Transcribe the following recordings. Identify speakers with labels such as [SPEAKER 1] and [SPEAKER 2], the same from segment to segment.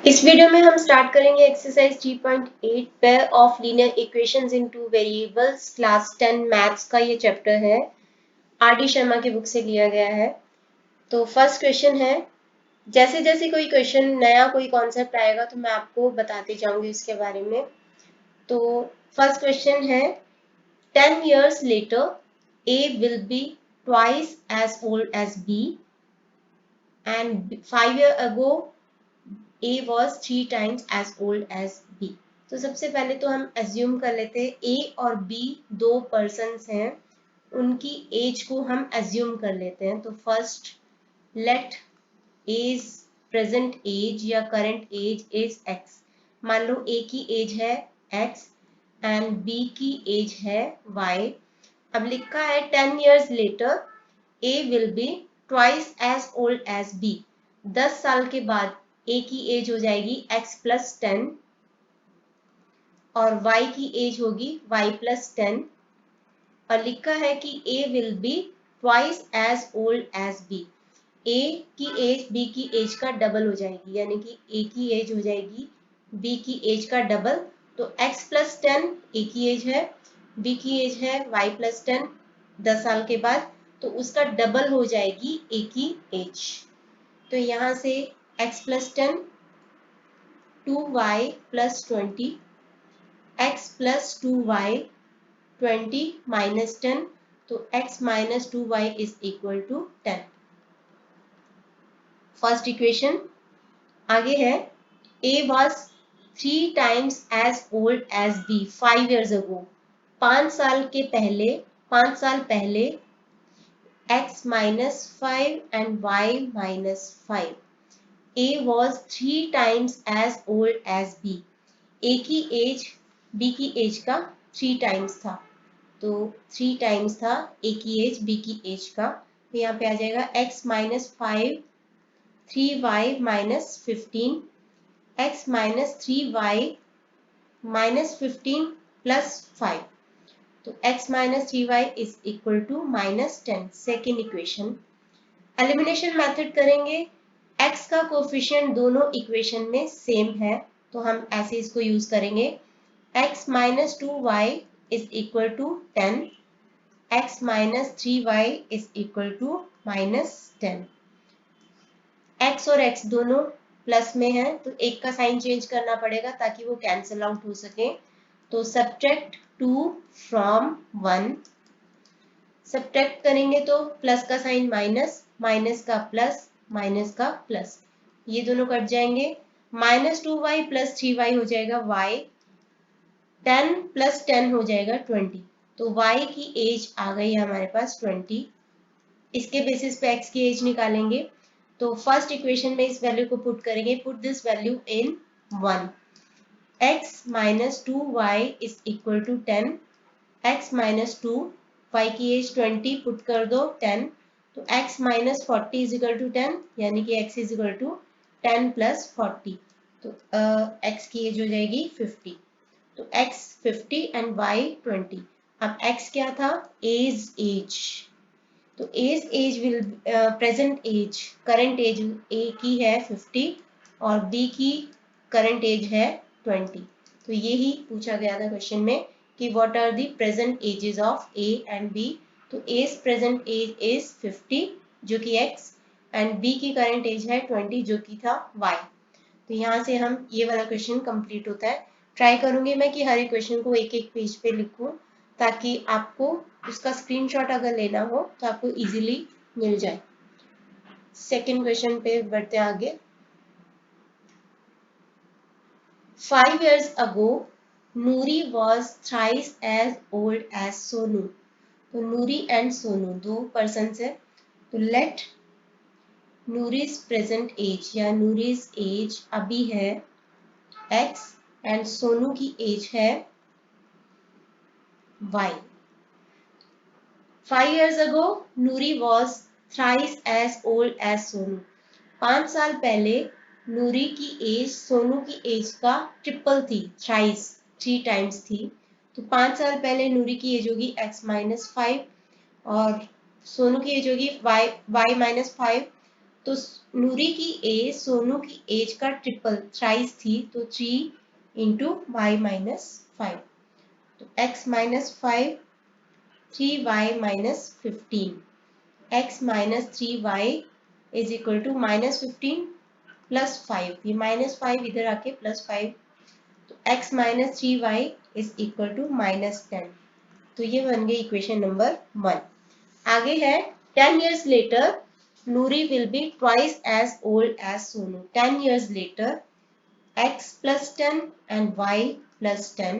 [SPEAKER 1] इस वीडियो में हम स्टार्ट करेंगे exercise 3.8 pair of linear equations in two variables class 10 maths का ये चैप्टर है। आर डी शर्मा की बुक से लिया गया है। तो फर्स्ट क्वेश्चन है, जैसे जैसे कोई क्वेश्चन नया कोई कॉन्सेप्ट आएगा तो मैं आपको बताती जाऊंगी उसके बारे में। तो फर्स्ट क्वेश्चन है, 10 years later A will be twice as old as B and 5 years ago A was 3 times as old as B। तो सबसे पहले तो हम एज्यूम कर लेते हैं A और B दो पर्सन्स हैं, उनकी एज को हम एज्यूम कर लेते हैं। तो first let A's present age या करंट एज इज X। मान लो A की एज है X एंड B की एज है Y। अब लिखा है 10 years later A will be twice as old as B। 10 साल के बाद A की एज हो जाएगी X प्लस 10 और Y की एज होगी Y प्लस 10। और लिखा है कि A will be twice as old as B। A की एज B की एज का डबल हो जाएगी, यानी कि A की एज हो जाएगी B की एज का डबल। तो X प्लस 10 A की एज है, B की एज है Y प्लस 10 10 साल के बाद, तो उसका डबल हो जाएगी A की एज। तो यहाँ से x plus 10 2y plus 20 x plus 2y 20 minus 10, तो x minus 2y is equal to 10। First equation. आगे है A was 3 times as old as B 5 years ago। 5 साल पहले x minus 5 and y minus 5। A was 3 times as old as B। A की as B की age का 3 times था, तो 3 times था A की एज B की एज का। तो यहाँ पे आ जाएगा x minus 5 3y minus 15 x minus 3y minus 15 plus 5। तो x minus 3y is equal to minus 10। Second equation. Elimination method करेंगे, x का कोफिशिएंट दोनों इक्वेशन में सेम है, तो हम ऐसे इसको यूज करेंगे। x minus 2y is equal to 10, x minus 3y is equal to minus 10। x और x दोनों प्लस में है, तो एक का साइन चेंज करना पड़ेगा ताकि वो कैंसिल आउट हो सके। तो सब्ट्रैक्ट 2 फ्रॉम 1। सब्ट्रैक्ट करेंगे तो प्लस का साइन माइनस, माइनस का प्लस, माइनस का प्लस, ये दोनों कट जाएंगे। माइनस 2y प्लस 3y हो जाएगा y, 10 प्लस 10 हो जाएगा 20। तो y की एज आ गई हमारे पास 20। इसके बेसिस पे x की एज निकालेंगे। तो फर्स्ट इक्वेशन में इस वैल्यू को पुट करेंगे, put this value in 1। x minus 2y is equal to 10, x minus 2 y की एज 20 पुट कर दो 10, तो x minus 40 is equal to 10, यानी कि x is equal to 10 plus 40। तो x की एज हो जाएगी 50। तो x 50 एंड y 20। अब x क्या था, एज। तो age will present age current age A की है 50 और B की करंट एज है 20। तो यही पूछा गया था क्वेश्चन में कि what are the present ages of A and B। तो A's प्रेजेंट एज इज 50 जो कि X एंड B की करंट एज है 20 जो कि था Y। तो यहाँ से हम ये वाला क्वेश्चन कंप्लीट होता है। ट्राई करूंगी मैं कि हर एक क्वेश्चन को एक एक पेज पे लिखूं ताकि आपको उसका स्क्रीनशॉट अगर लेना हो तो आपको इजीली मिल जाए। सेकंड क्वेश्चन पे बढ़ते आगे। 5 years ago Noori was thrice as old as Sonu. तो नूरी एंड सोनू दो पर्सन है, तो लेट नूरीज प्रेजेंट एज या नूरीज एज अभी है x एंड सोनू की एज है y। 5 years ago Noori was thrice as old as Sonu. 5 साल पहले नूरी की एज सोनू की एज का ट्रिपल थी, थ्राइस 3 टाइम्स थी। तो 5 साल पहले नूरी की एज होगी x माइनस 5 और सोनू की एज होगी y माइनस 5। तो नूरी की एज सोनू की एज का ट्रिपल थ्राइस थी, तो 3 इंटू वाई माइनस 5, तो x minus 5 3y minus 15, x minus 3y is equal to minus 15 plus 5, ये माइनस 5 इधर आके प्लस 5, तो x minus 3y is equal to minus 10। तो ये बन गई इक्वेशन नंबर 1। आगे है 10 years later Nuri will be twice as old as Sonu। 10 years later x plus 10 and y plus 10,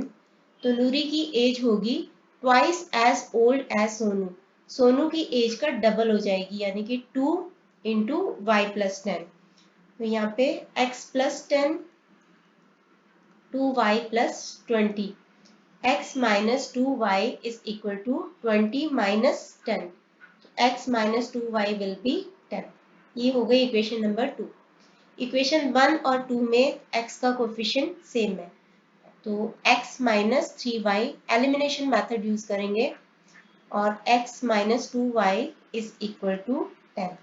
[SPEAKER 1] तो नूरी की एज होगी twice as old as Sonu, Sonu की एज का डबल हो जाएगी, यानी कि 2 इंटू वाई प्लस 10। तो यहाँ पे x plus 10 2y plus 20, x minus 2y is equal to 20 minus 10, x minus 2y will be 10। ये हो गई इक्वेशन नंबर 2। इक्वेशन 1 और 2 में x का कोफिशिएंट सेम है, तो x minus 3y elimination method use करेंगे और x minus 2y is equal to 10।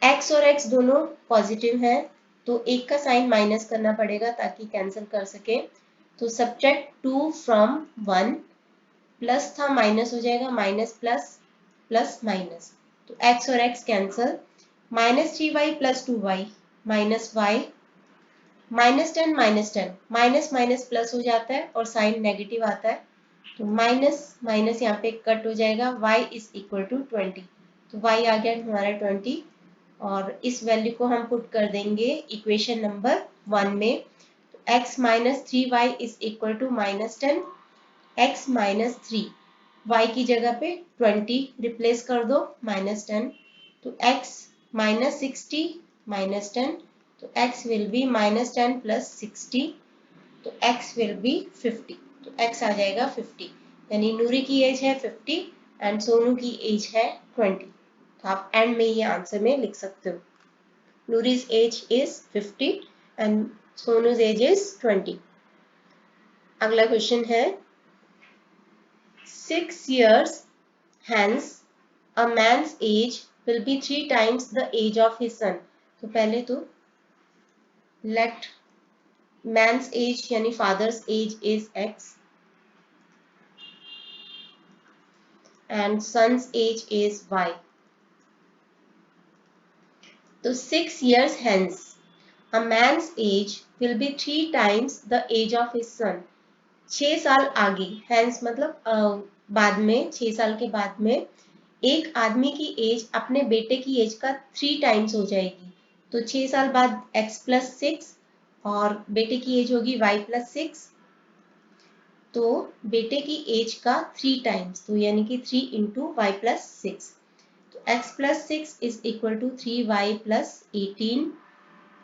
[SPEAKER 1] x और x दोनों पॉजिटिव हैं, तो एक का साइन माइनस करना पड़ेगा ताकि कैंसिल कर सके, तो सब्ट्रैक्ट 2 फ्रॉम 1, प्लस था माइनस हो जाएगा, माइनस प्लस प्लस माइनस, तो x और x cancel, minus 3y plus 2y minus y, minus 10 minus minus plus हो जाता है और साइन नेगेटिव आता है, तो माइनस माइनस यहाँ पे कट हो जाएगा, y इज इक्वल टू 20, तो y आ गया हमारा 20 और इस वैल्यू को हम पुट कर देंगे इक्वेशन नंबर 1 में, तो x minus 3y is equal to minus 10, x minus 3 y की जगह पे 20 रिप्लेस कर दो माइनस 10, तो x माइनस 60 माइनस 10, तो x will B minus 10 plus 60, तो x विल बी 50, तो x आ जाएगा 50, यानी नूरी की एज है 50 एंड सोनू की एज है 20। तो आप एंड में ये आंसर में लिख सकते हो, Noori's age is 50 and Sonu's age is 20। अगला क्वेश्चन है 6 years hence a man's age will be 3 times the age of his son। तो पहले तो let man's age यानी father's age is x and son's age is y। तो 6 years hence a man's age will be 3 times the age of his son। 6 साल आगे, hence मतलब बाद में, 6 साल के बाद में एक आदमी की एज अपने बेटे की एज का 3 टाइम्स हो जाएगी, तो 6 साल बाद x प्लस 6 और बेटे की एज होगी y प्लस 6, तो बेटे की एज का 3 टाइम्स, तो यानी कि 3 इंटू वाई प्लस 6, तो x plus 6 is equal to 3y plus 18,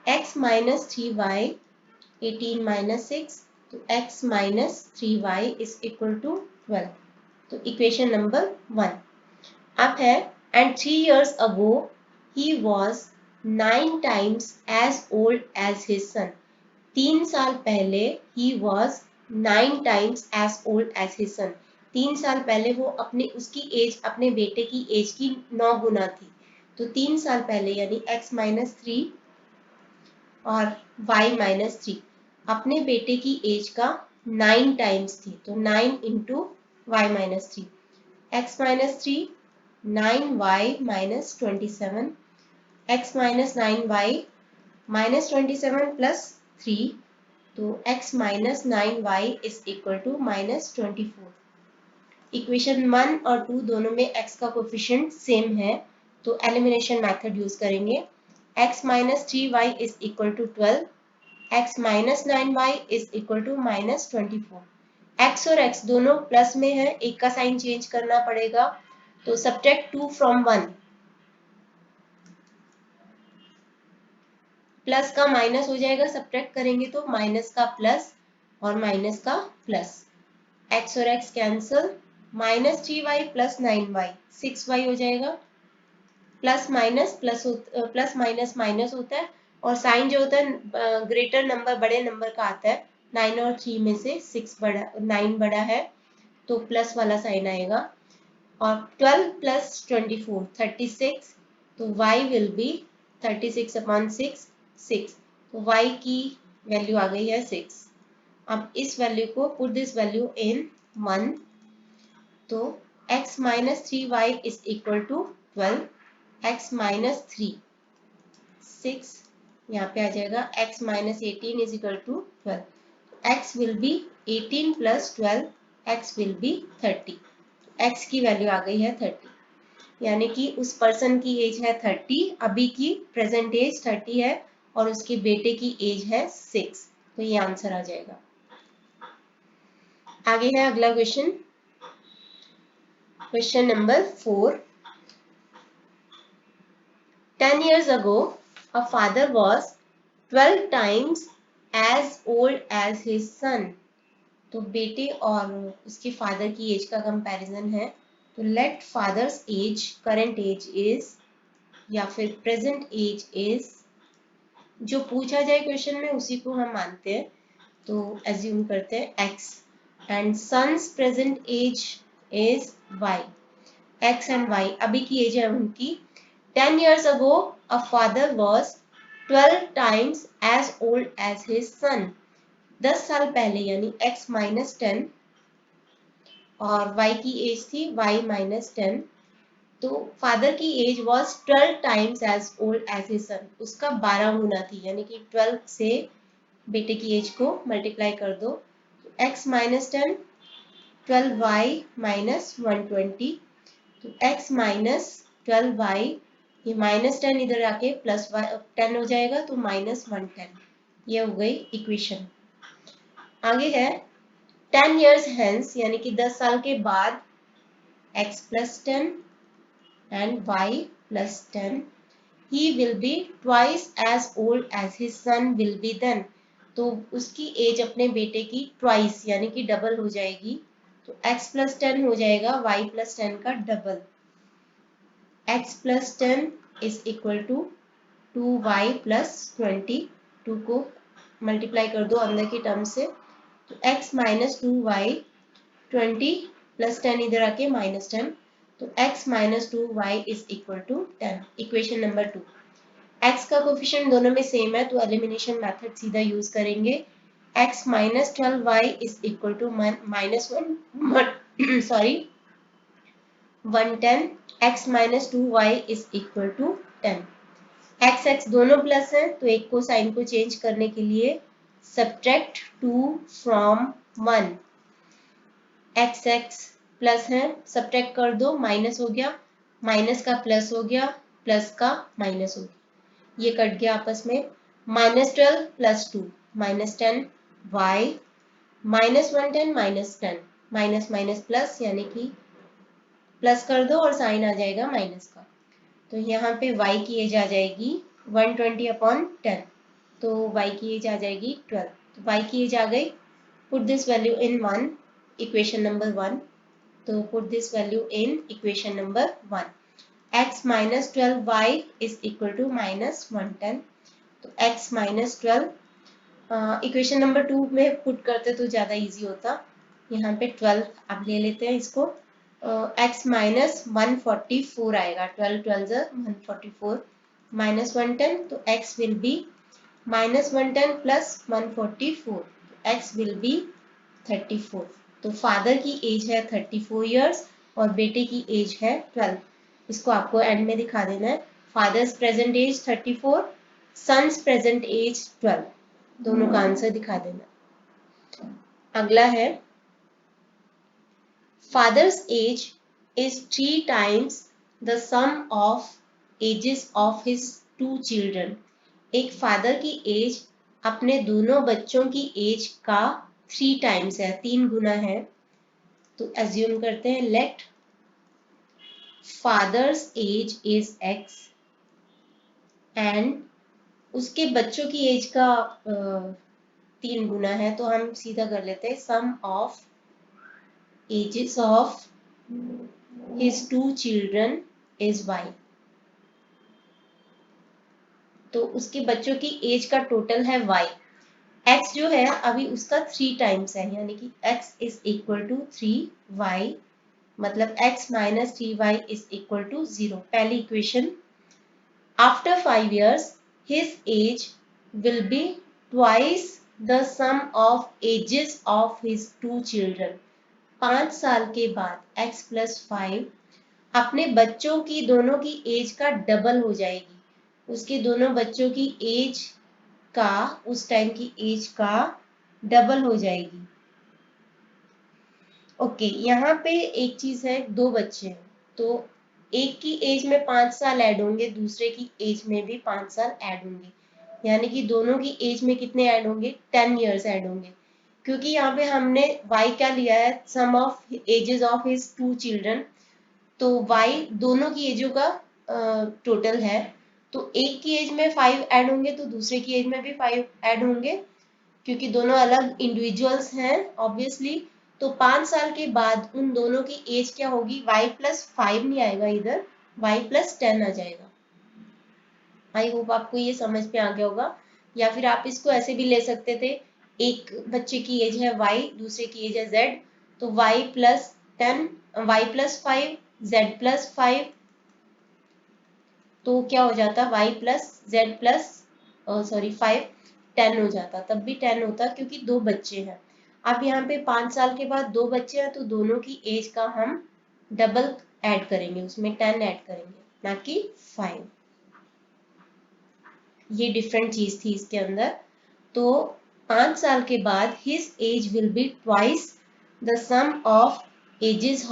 [SPEAKER 1] x minus 3y 18 minus 6, तो x minus 3y is equal to 12। तो इक्वेशन नंबर 1 अब है and 3 years ago he was 9 times as old as his son। 3 साल पहले he was 9 times as old as his son। 3 साल पहले वो अपने उसकी एज अपने बेटे की एज की 9 गुना थी, तो 3 साल पहले यानी x माइनस 3 और y माइनस 3 अपने बेटे की एज का 9 टाइम्स थी, तो 9 into y minus 3, x minus 3 9y minus 27, x minus 9y minus 27 plus 3, तो x minus 9y is equal to minus 24। Equation 1 और 2 दोनों में x का कोफिशिएंट सेम है, तो एलिमिनेशन मेथड यूज करेंगे, x minus 3y is equal to 12, x minus 9y is equal to minus 24। x और x दोनों प्लस में है, एक का साइन चेंज करना पड़ेगा, तो सब्ट्रैक्ट 2 फ्रॉम 1, प्लस का माइनस हो जाएगा, सब्ट्रैक्ट करेंगे तो माइनस का प्लस और माइनस का प्लस, x और x cancel, minus 3y plus 9y 6y हो जाएगा, plus minus plus minus minus होता है और साइन जो होता है ग्रेटर नंबर बड़े नंबर का आता है, 9 और 3 में से 6 बड़ा 9 बड़ा है तो प्लस वाला साइन आएगा, और 12 प्लस 24 36, तो y विल बी 36/6 6। तो y की वैल्यू आ गई है 6। अब इस वैल्यू को पुट दिस वैल्यू इन 1, तो x minus 3y is equal to 12, x minus 3 6, यहाँ पे आ जाएगा x minus 18 is equal to 12। x will be 18 plus 12, x will be 30। x की वैल्यू आ गई है 30, यानी कि उस पर्सन की एज है 30, अभी की प्रेजेंट एज 30 है और उसके बेटे की एज है 6। तो ये आंसर आ जाएगा। आगे है अगला question, question number 4। 10 years ago, a father was 12 times as old as his son। तो बेटे और उसके फादर की एज का कंपैरिजन है। तो let father's age, current age is, या फिर प्रेजेंट एज इज, जो पूछा जाए क्वेश्चन में उसी को हम मानते हैं। तो एज्यूम करते हैं x and son's present age is y। x and y अभी की एज है उनकी। 10 years ago a father was 12 times as old as his son। 10 साल पहले यानी x माइनस 10 और y की एज थी y माइनस 10। तो फादर की age was 12 times as old as his son, उसका 12 गुना थी, यानी कि 12 से बेटे की एज को मल्टीप्लाई कर दो। x माइनस 10, 12y माइनस 120, तो x माइनस 12y, ये माइनस 10 इधर आके प्लस 10 हो जाएगा, तो माइनस 110। ये हो गई इक्वेशन। आगे है 10 years hence, यानी कि 10 साल के बाद x plus 10 and y plus 10, he will be twice as old as his son will be then। तो उसकी एज अपने बेटे की ट्वाइस यानी कि डबल हो जाएगी। तो x प्लस 10 हो जाएगा y प्लस 10 का double. x plus 10 is equal to 2y plus 20, 2 को मल्टीप्लाई कर दो अंदर की टर्म से, तो x माइनस 2y, 20 प्लस 10 इधर आके माइनस 10, तो x minus 2y is equal to 10। Equation number 2। x का कोफिशिएंट दोनों में सेम है तो एलिमिनेशन मेथड सीधा यूज करेंगे। x minus 12y is equal to minus 1 sorry 110, x minus 2y is equal to 10। x दोनों प्लस है तो एक को साइन को चेंज करने के लिए सब्ट्रैक्ट 2 फ्रॉम 1। x प्लस है, सब्ट्रैक्ट कर दो, माइनस हो गया, माइनस का प्लस हो गया, प्लस का माइनस हो गया, ये कट गया आपस में। Minus 12 plus 2 minus 10 y, minus 110 minus 10, minus minus plus यानी कि प्लस कर दो और साइन आ जाएगा माइनस का। तो यहाँ पे y की एज आ जाएगी 120/10, तो y की एज आ जाएगी 12। तो y की एज आ गई, put this value in 1, equation number 1। तो put this value in equation number 1। x minus 12y is equal to minus 110, तो x माइनस 12 इक्वेशन नंबर 2 में पुट करते तो ज़्यादा इजी होता। यहाँ पे 12 अब ले लेते हैं इसको, x माइनस 144 आएगा, 12 12 144 माइनस 110, तो x will B minus 110 plus 144, x will B 34। तो फादर की एज है 34 इयर्स और बेटे की एज है 12। इसको आपको एंड में दिखा देना है। Father's present age 34, son's present age 12, दोनों का आंसर दिखा देना। अगला है father's age is 3 times the sum of ages of his 2 children. एक फादर की एज अपने दोनों बच्चों की एज का 3 टाइम्स है, 3 गुना है। तो एज्यूम करते हैं let father's age is x and उसके बच्चों की एज का 3 गुना है, तो हम सीधा कर लेते हैं sum of ages of his 2 children is y। तो उसके बच्चों की एज का टोटल है y। x जो है अभी उसका 3 टाइम्स है, यानी कि x is equal to 3y, मतलब x minus 3y is equal to 0। पहली equation After 5 years, his age will be twice the sum of ages of his two children. 5 साल के बाद x plus 5 अपने बच्चों की दोनों की एज का डबल हो जाएगी, उसके दोनों बच्चों की एज का उस टाइम की एज का डबल हो जाएगी। ओके, यहाँ पे एक चीज है, दो बच्चे हैं तो एक की एज में 5 साल ऐड होंगे, दूसरे की एज में भी 5 साल ऐड होंगे, यानी कि दोनों की एज में कितने ऐड होंगे, 10 इयर्स ऐड होंगे। क्योंकि यहाँ पे हमने y क्या लिया है, sum of ages of his two children, तो y दोनों की एजों का टोटल है, तो एक की एज में 5 ऐड होंगे तो दूसरे की एज में भी 5 ऐड होंगे, क्योंकि दोनों अलग इंडिविजुअल्स हैं ऑब्वियसली। तो 5 साल के बाद उन दोनों की एज क्या होगी, y प्लस 5 नहीं आएगा इधर, y प्लस 10 आ जाएगा। आई होप आपको ये समझ में आ गया होगा। या फिर आप इसको ऐसे भी ले सकते थे, एक बच्चे की एज है y, दूसरे की एज है z, तो y plus 10, y plus 5, z plus 5, तो क्या हो जाता, y plus z plus sorry 5 10 हो जाता, तब भी 10 होता क्योंकि दो बच्चे हैं। अब यहाँ पे 5 साल के बाद दो बच्चे हैं तो दोनों की एज का हम डबल ऐड करेंगे, उसमें 10 ऐड करेंगे, ना कि 5। ये डिफरेंट चीज थी इसके अंदर। तो 5 साल के बाद his age will be twice the sum of ages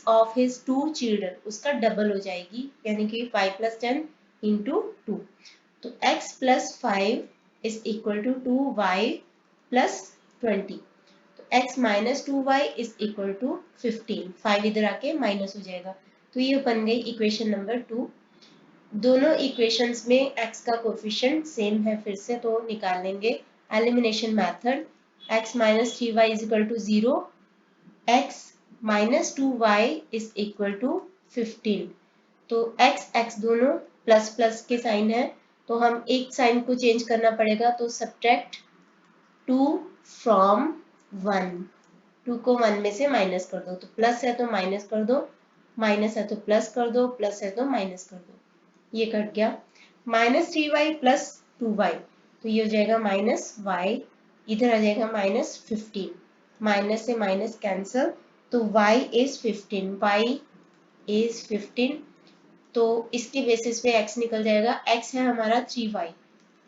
[SPEAKER 1] of his two children, उसका डबल हो जाएगी, यानी कि 5 प्लस 10 इंटू 2, तो x plus 5 is equal to 2y plus 20, तो x minus 2y is equal to 15, 5 इधर आके माइनस हो जाएगा, तो ये बन गई इक्वेशन नंबर 2। दोनों इक्वेशंस में x का कोफिशिएंट सेम है, फिर से तो निकाल लेंगे elimination method, x minus 3y is equal to 0, x minus 2y is equal to 15, तो x दोनों प्लस प्लस के साइन है, तो हम एक साइन को चेंज करना पड़ेगा, तो सब्ट्रैक्ट 2 फ्रॉम 1, 2 को 1 में से माइनस कर दो, तो प्लस है तो माइनस कर दो, माइनस है तो प्लस कर दो, प्लस है तो माइनस कर दो, ये कट गया। माइनस 3y प्लस 2y, तो ये हो जाएगा माइनस y, इधर आ जाएगा माइनस 15, माइनस से माइनस कैंसल, तो y इज 15, y इज 15, तो इसके बेसिस पे x निकल जाएगा, x है हमारा 3y,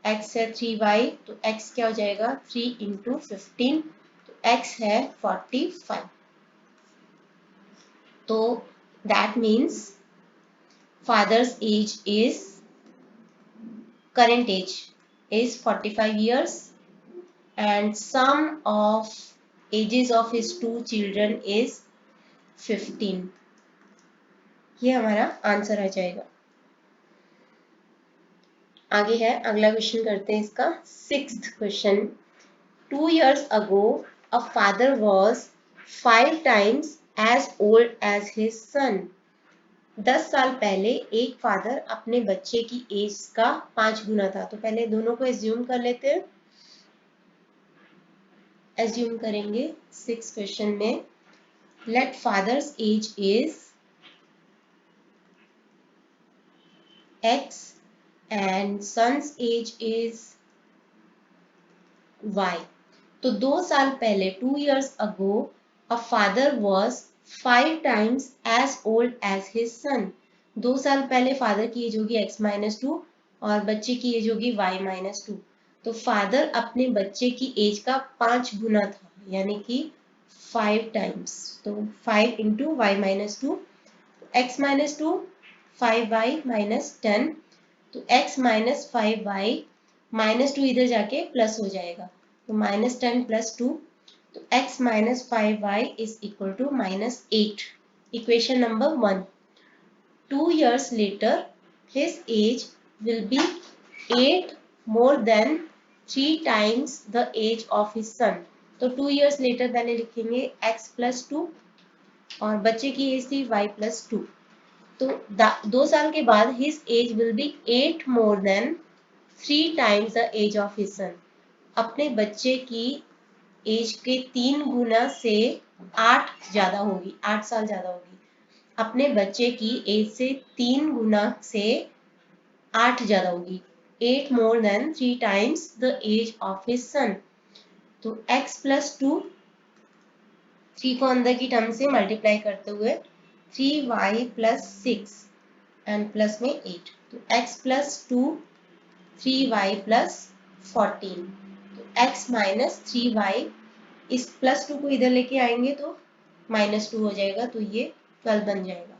[SPEAKER 1] x है 3y, तो x क्या हो जाएगा 3 इंटू 15, तो x है 45, तो that means fathers age is current age is 45 years and sum of ages of his two children is 15, ये हमारा आंसर आ जाएगा। आगे है, अगला क्वेश्चन करते हैं इसका 6th question. 2 years ago a father was 5 times as old as his son। 10 साल पहले एक फादर अपने बच्चे की एज का 5 गुना था, तो पहले दोनों को एज्यूम कर लेते हैं। एज्यूम करेंगे 6 क्वेश्चन में, let father's age is x and son's age is y। तो 2 साल पहले 2 years ago a father was 5 times as old as his son। 2 साल पहले फादर की एज होगी x माइनस 2 और बच्चे की एज होगी y माइनस 2, तो फादर अपने बच्चे की एज का 5 गुना था, यानी कि 5 टाइम्स, तो 5 into y minus 2, x minus 2 5y minus 10, तो x माइनस 5y माइनस 2 इधर जाके प्लस हो जाएगा, तो माइनस 10 प्लस 2, तो x minus 5y is equal to minus 8, equation number 1। 2 years later his age will be 8 more than 3 times the age of his son। तो 2 years later पहले लिखेंगे x plus 2 और बच्चे की एज थी y प्लस 2, तो 2 साल के बाद his age will be 8 more than 3 times the age of his son। अपने बच्चे की एज के 3 गुना से 8 ज्यादा होगी, 8 साल ज्यादा होगी, अपने बच्चे की एज से 3 गुना से 8 ज्यादा होगी, 8 more than 3 times the age of his son। तो x plus 2, 3 को अंदर की टर्म से मल्टीप्लाई करते हुए 3y plus 6 एंड प्लस में 8, तो x plus 2 3y plus 14, तो x minus 3y, इस प्लस 2 को इधर लेके आएंगे तो -2 हो जाएगा, तो ये 12 बन जाएगा।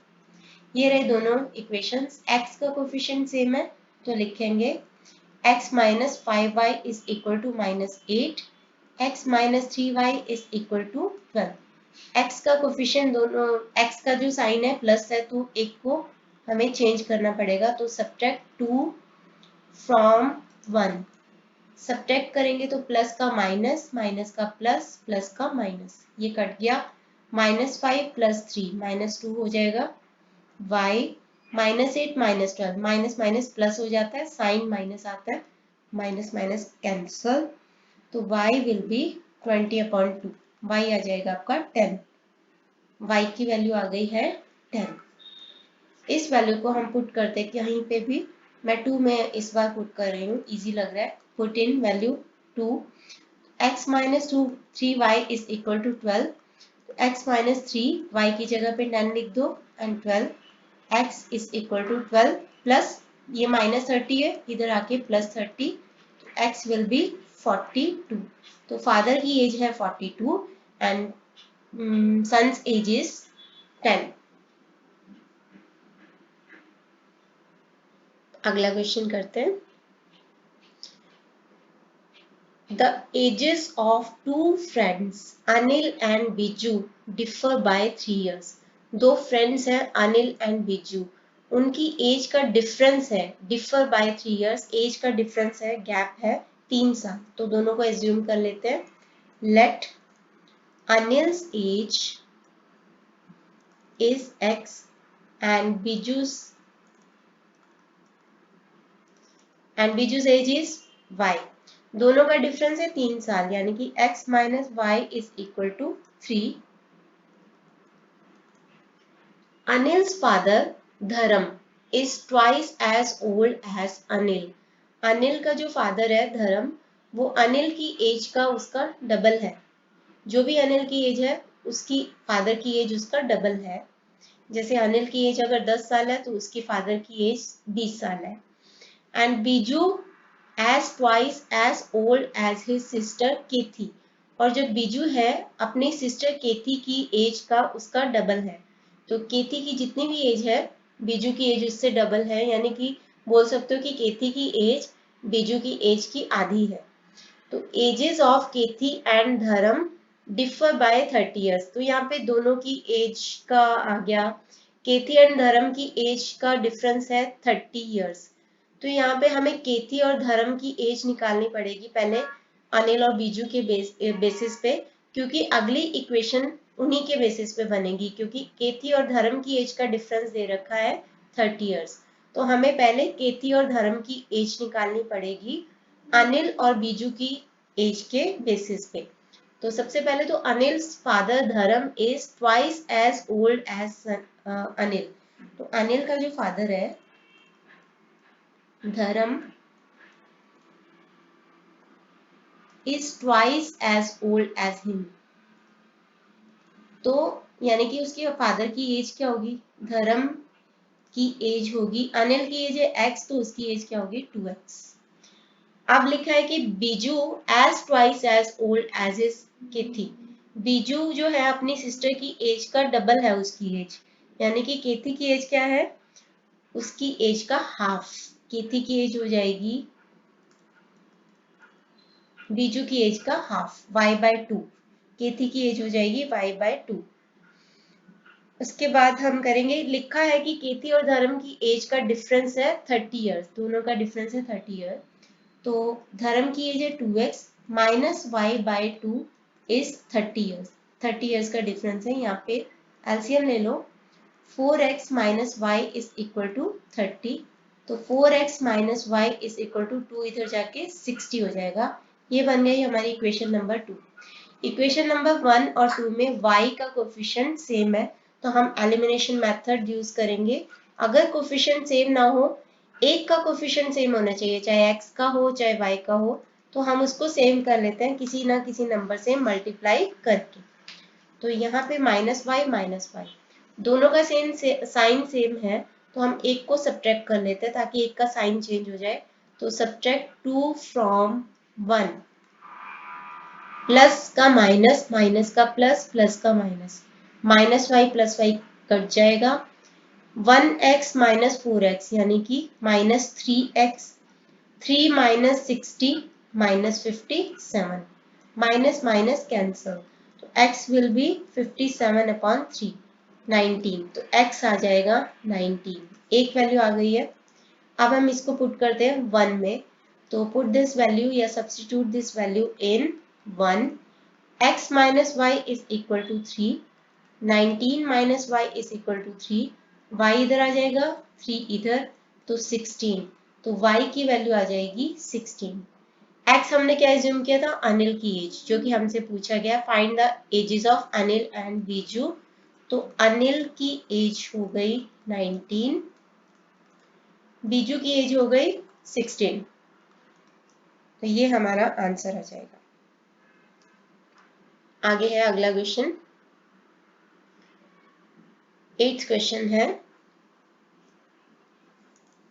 [SPEAKER 1] ये रहे दोनों इक्वेशंस। x का कोफिशिएंट सेम है तो लिखेंगे x minus 5y is equal to -8, x minus 3y is equal to 12। x का कोफिशिएंट दोनों, x का जो साइन है प्लस है तो एक को हमें चेंज करना पड़ेगा, तो सब्ट्रैक्ट 2 फ्रॉम 1, सब्ट्रैक्ट करेंगे तो प्लस का माइनस, माइनस का प्लस, प्लस का माइनस, ये कट गया। -5 + 3 -2 हो जाएगा। y -8 -12, माइनस माइनस प्लस हो जाता है, साइन माइनस आता है, माइनस माइनस कैंसल, तो y विल बी 20/2, y आ जाएगा आपका 10, y की वैल्यू आ गई है 10। इस वैल्यू को हम पुट करते हैं कहीं पे भी, मैं 2 में इस बार पुट कर रही हूँ, इजी लग रहा है। Put in value 2, x minus 2 3y is equal to 12, x minus 3 y की जगह पे 10 लिख दो and 12, x is equal to 12 plus ये -30 है, इधर आके +30, x will be 42। तो फादर की एज है 42 एंड सन्स एज इज 10। अगला क्वेश्चन करते हैं। The ages of two friends, Anil and Biju, differ by 3 years। दो फ्रेंड्स हैं अनिल एंड बीजू, उनकी एज का डिफरेंस है, डिफर बाय 3 years, एज का डिफरेंस है, गैप है 3 साल। तो दोनों को एज्यूम कर लेते हैं। Let Anil's age is x and Biju's age is y। दोनों का डिफरेंस है 3 साल, यानी कि x minus y is equal to 3। Anil's father धर्म is twice as old as Anil. Anil का जो फादर है धर्म, वो अनिल की एज का उसका डबल है। जो भी अनिल की एज है उसकी फादर की एज उसका डबल है। जैसे अनिल की एज अगर 10 साल है तो उसकी फादर की एज 20 साल है। And Biju as twice as old as his sister केथी, और जो बीजू है अपनी सिस्टर केथी की एज का उसका डबल है। तो केथी की जितनी भी एज है बीजू की एज उससे डबल है, यानी कि बोल सकते हो कि केथी की एज बीजू की एज की आधी है। तो एजेस ऑफ केथी एंड धर्म डिफर बाय 30 years। तो यहाँ पे दोनों की एज का आ गया, केथी एंड धर्म की एज का डिफरेंस है 30 years। तो यहाँ पे हमें केथी और धर्म की एज निकालनी पड़ेगी पहले अनिल और बीजू के बेसिस पे, क्योंकि अगली इक्वेशन उन्हीं के बेसिस पे बनेगी, क्योंकि केथी और धर्म की एज का डिफरेंस दे रखा है 30 years। तो हमें पहले केथी और धर्म की एज निकालनी पड़ेगी अनिल और बीजू की एज के बेसिस पे। तो सबसे पहले तो अनिल्स फादर धर्म is twice as old as Anil. तो अनिल का जो फादर है धर्म is twice as old as him। तो यानी कि उसके फादर की एज क्या होगी, धर्म की एज होगी, अनिल की एज है x तो उसकी एज क्या होगी 2x। अब लिखा है कि Biju as twice as old as his केथी। बीजू जो है अपनी सिस्टर की एज का डबल है उसकी एज, यानी कि केथी की एज क्या है, उसकी एज का हाफ। केथी की एज हो जाएगी बीजू की एज का हाफ, y/2। केथी की एज हो जाएगी y/2। उसके बाद हम करेंगे, लिखा है कि केथी और धर्म की एज का डिफरेंस है 30 years, दोनों का डिफरेंस है 30 year। तो धर्म की एज है 2x माइनस y/2 इज 30 years। 30 years का डिफरेंस है, यहाँ पे एलसीएम ले लो, 4x माइनस वाई इज इक्वल टू 30। तो 4x माइनस वाई इज इक्वल टू 2 इधर जाके 60 हो जाएगा। ये बन गई हमारी इक्वेशन नंबर 2। इक्वेशन नंबर 1 और 2 में y का कोफिशिएंट सेम है, तो हम एलिमिनेशन मेथड यूज करेंगे। अगर कोफिशिएंट सेम ना हो, एक का कोफिशिएंट सेम होना चाहिए, चाहे x का हो चाहे y का हो, तो हम उसको सेम कर लेते हैं किसी ना किसी नंबर से मल्टीप्लाई करके। तो यहाँ पे -y दोनों का सेम साइन सेम है, तो हम एक को सब्ट्रैक्ट कर लेते हैं ताकि एक का साइन चेंज हो जाए। तो सब्ट्रैक्ट 2 फ्रॉम 1, प्लस का माइनस, माइनस का प्लस, प्लस का माइनस, -y + y कट जाएगा। 1x - 4x यानी कि -3x, 3 - 60 - 57, माइनस माइनस कैंसल, तो x विल बी 57/3, 19, तो x आ जाएगा 19। एक वैल्यू आ गई है। अब हम इसको पुट करते हैं 1 में, तो पुट दिस वैल्यू या substitute this value in 1, x - y is equal to 3, 19 - y is equal to 3, y इधर आ जाएगा, 3 इधर, तो 16, तो y की वैल्यू आ जाएगी 16। x हमने क्या एज्यूम किया था, अनिल की एज, जो कि हमसे पूछा गया find the ages of Anil and Biju. तो अनिल की एज हो गई 19, बीजू की एज हो गई 16, तो ये हमारा आंसर आ जाएगा। आगे है अगला क्वेश्चन, 8th क्वेश्चन है,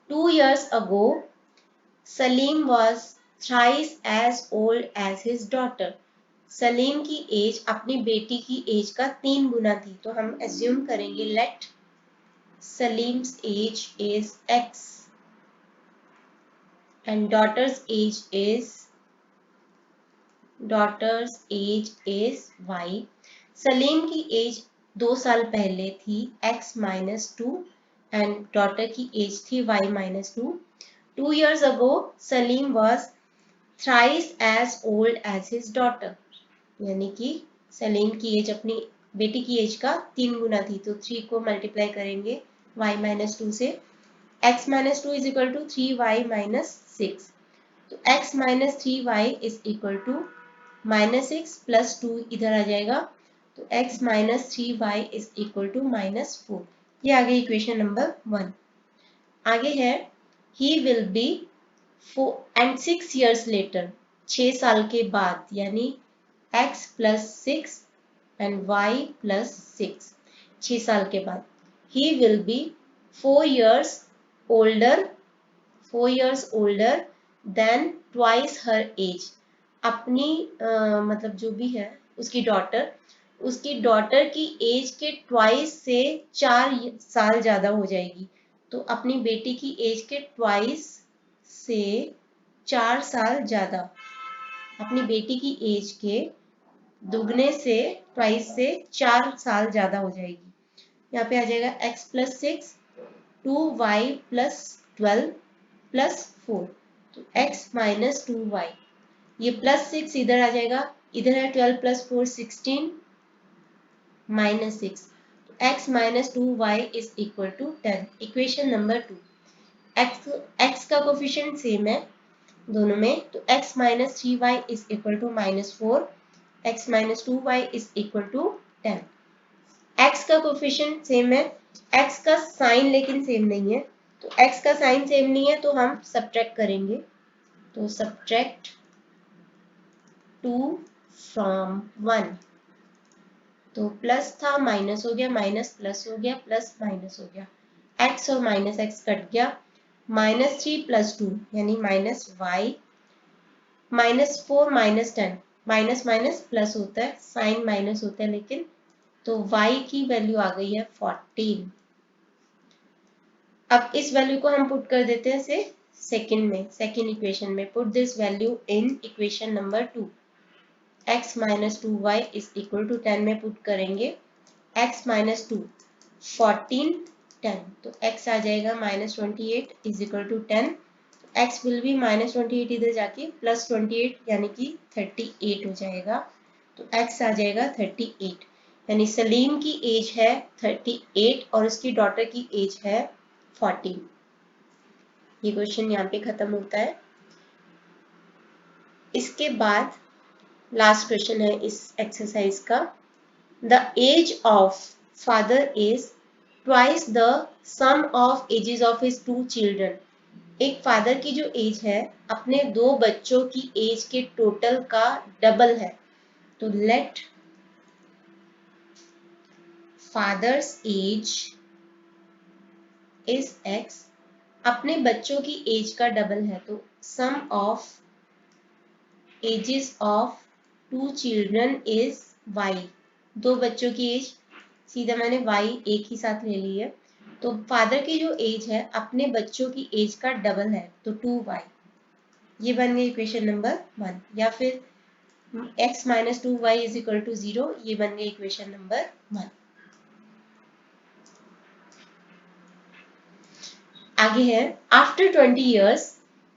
[SPEAKER 1] 2 years ago Salim was thrice as old as his daughter। Salim की एज अपनी बेटी की एज का 3 गुना थी, तो हम एज्यूम करेंगे let Salim's age is x and daughter's age is y। Salim की एज 2 साल पहले थी x - 2 एंड डॉटर की एज थी y - 2। 2 years ago Salim was thrice as old as his daughter, यानी कि सलीम की एज अपनी बेटी की एज का 3 गुना थी, तो 3 को मल्टीप्लाई करेंगे y - 2 से, x - 2 is equal to 3y - 6, तो x - 3y is equal to -6 + 2 इधर आ जाएगा, तो x - 3y is equal to -4। ये आ गई इक्वेशन नंबर 1। आगे है he will be 4 and 6 years later, 6 साल के बाद, यानी x + 6 and y + 6, 6 साल के बाद he will be 4 years older, 4 years older than twice her age। अपनी मतलब जो भी है उसकी डॉटर की एज के ट्वाइस से 4 साल ज्यादा हो जाएगी, तो अपनी बेटी की एज के ट्वाइस से 4 साल ज्यादा, अपनी बेटी की एज के दुगने से, ट्वाइस से 4 साल ज्यादा हो जाएगी। यहाँ पे आ जाएगा x + 6, 2y + 12 + 4, तो x - 2y, ये +6 इधर आ जाएगा, इधर है 12 + 4 16 -6, तो x - 2y is equal to 10। Equation number 2, x का कोफिशिएंट सेम है दोनों में, तो x - 3y is equal to -4, x - 2y is equal to 10। x का कोफिशिएंट सेम है, x का साइन लेकिन सेम नहीं है, तो x का साइन सेम नहीं है तो हम सब्ट्रैक्ट करेंगे, तो सब्ट्रैक्ट 2 फ्रॉम 1, तो प्लस था माइनस हो गया, माइनस प्लस हो गया, प्लस माइनस हो गया, x और -x कट गया, -3 + 2 यानी -y, -4 - 10, माइनस माइनस प्लस होता है, साइन माइनस होता है लेकिन, तो y की वैल्यू आ गई है 14। अब इस वैल्यू को हम पुट कर देते हैं से सेकंड इक्वेशन में, put this value in equation number 2, x - 2y is equal to 10 में पुट करेंगे, x - 2 14 10, तो x आ जाएगा -28 is equal to 10, x will be -28 इधर जाके +28 यानी कि 38 हो जाएगा, तो x आ जाएगा 38, यानी सलीम की एज है 38 और उसकी डॉटर की एज है 14। ये क्वेश्चन यहाँ पे खत्म होता है। इसके बाद लास्ट क्वेश्चन है इस एक्सरसाइज का, the age of father is twice the sum of ages of his 2 children. एक फादर की जो एज है अपने 2 बच्चों की एज के टोटल का डबल है, तो let father's age is x, अपने बच्चों की एज का डबल है तो sum of ages of 2 children is y। 2 बच्चों की एज, सीधा मैंने y एक ही साथ ले ली है, तो फादर की जो एज है अपने बच्चों की एज का डबल है तो 2y। ये बन गई इक्वेशन नंबर 1, या फिर x minus 2y is equal to 0, ये बन गई इक्वेशन नंबर 1। आगे है after 20 years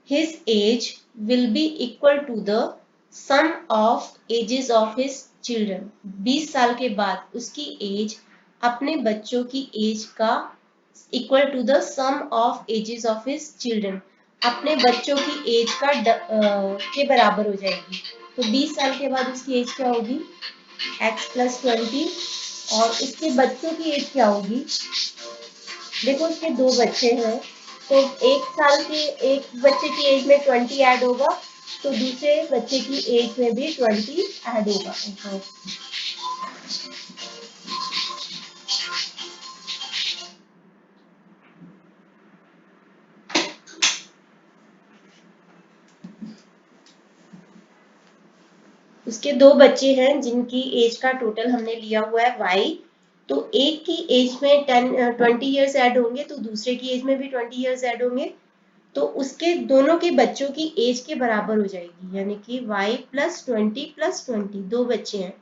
[SPEAKER 1] his age will be equal to the sum of ages of his children। 20 साल के बाद उसकी एज अपने बच्चों की एज का equal to the sum of ages of his children, अपने बच्चों की एज का के बराबर हो जाएगी। तो 20 साल के बाद उसकी एज क्या होगी x प्लस 20, और उसके बच्चों की एज क्या होगी, देखो उसके 2 बच्चे हैं, तो एक बच्चे की एज में 20 ऐड होगा तो दूसरे बच्चे की एज में भी 20 ऐड होगा। उसके 2 बच्चे हैं जिनकी एज का टोटल हमने लिया हुआ है y, तो एक की एज में 20 ईयर्स ऐड होंगे तो दूसरे की एज में भी 20 ईयर्स ऐड होंगे, तो उसके दोनों के बच्चों की एज के बराबर हो जाएगी, यानी कि y प्लस 20 प्लस 20, 2 बच्चे हैं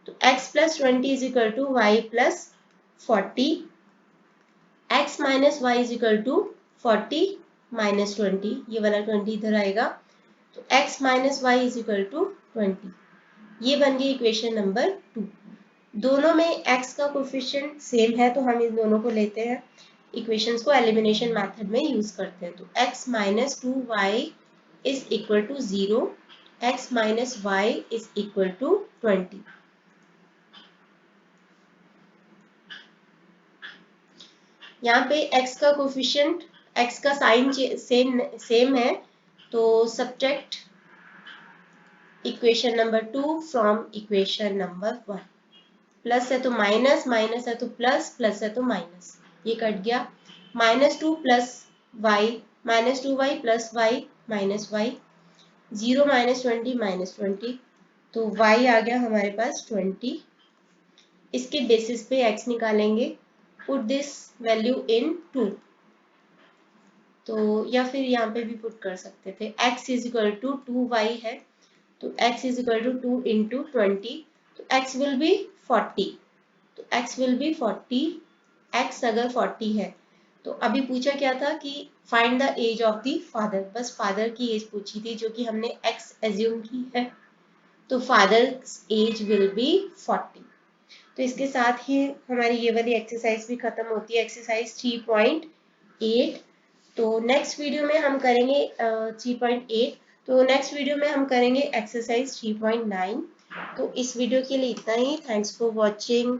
[SPEAKER 1] तो x plus 20 is equal to y plus 40, x minus y is equal to 40 minus 20, ये वाला 20 इधर आएगा तो x minus y is equal to 20। ये बन गई इक्वेशन नंबर 2। दोनों में x का कोफिशिएंट सेम है तो हम इन दोनों को लेते हैं, इक्वेशंस को एलिमिनेशन मेथड में यूज करते हैं, तो x minus 2y is equal to 0, x minus y is equal to 20। यहाँ पे x का कोफिशिएंट, x का साइन सेम है तो subtract equation number 2 from equation number 1। Plus है तो माइनस, माइनस है तो प्लस, प्लस है तो माइनस, ये कट गया। Minus 2 plus y, minus 2y plus y minus y, 0 minus 20 minus 20, तो y आ गया हमारे पास 20। इसके बेसिस पे x निकालेंगे, पुट दिस वैल्यू इन 2, तो या फिर यहाँ पे भी पुट कर सकते थे, x is equal to 2y है तो x is equal to 2 into 20, तो x विल बी 40, तो x विल बी 40, x अगर 40 है तो अभी पूछा क्या था कि find the age of the father, बस फादर की एज पूछी थी जो कि हमने x एज्यूम की है, तो फादर एज विल बी 40। तो इसके साथ ही हमारी ये वाली एक्सरसाइज भी खत्म होती है, एक्सरसाइज 3.8। तो नेक्स्ट वीडियो में हम करेंगे 3.8, तो नेक्स्ट वीडियो में हम करेंगे एक्सरसाइज 3.9। तो इस वीडियो के लिए इतना ही, थैंक्स फॉर वॉचिंग।